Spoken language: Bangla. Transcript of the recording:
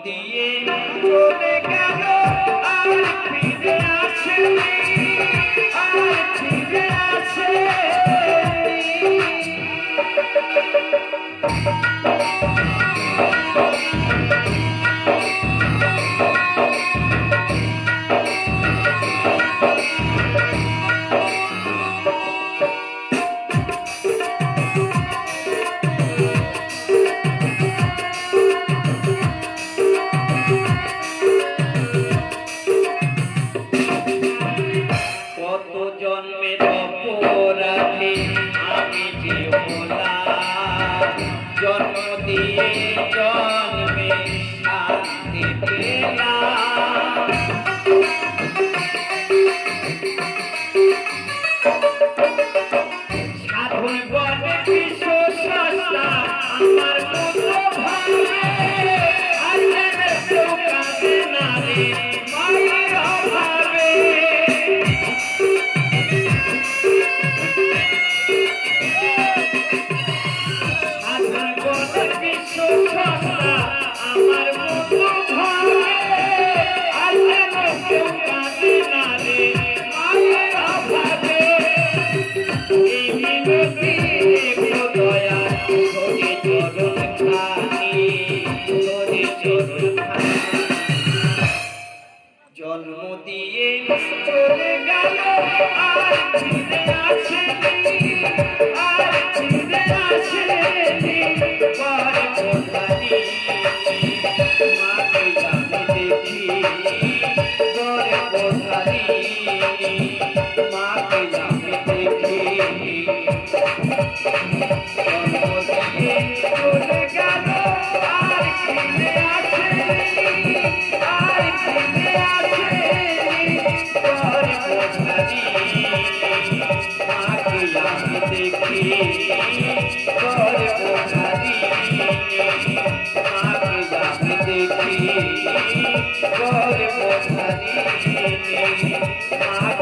দিয়ে চলে গেল আর ফিরে আসেনি, আর ফিরে আসেনি। কত জন্মের অপরাধে আমি যে হলাম, জন্ম দিয়ে জন্মে শান্তি পেলাম। সাধন বলে বিশ্ব সস্তা আমার মতো ভাবে, আর যেন কেউ কাঁদে না রে মায়ের অভাবে। সাধন বলে বিশ্ব সস্তা আমার মতো ভাবে, আর যেন কেউ কাঁদে না রে মায়ের অভাবে। এই মিনতি দেখো দয়া তোরে চরণ খানি, তোরে চরণ খানি। জন্ম দিয়ে চলে গেল আর ফিরে আসেনি, আর ফিরে আসেনি। পর কোথারি মাকে জানি দেখি, পর কোথারি মাকে জানি দেখি। জন্ম দিয়ে চলে গেল আর ফিরে আসেনি, আর ফিরে আসেনি। পর কোথারি মাকে জানি দেখি, পর কোথারি মাকে জানি দেখি, পর কোথারি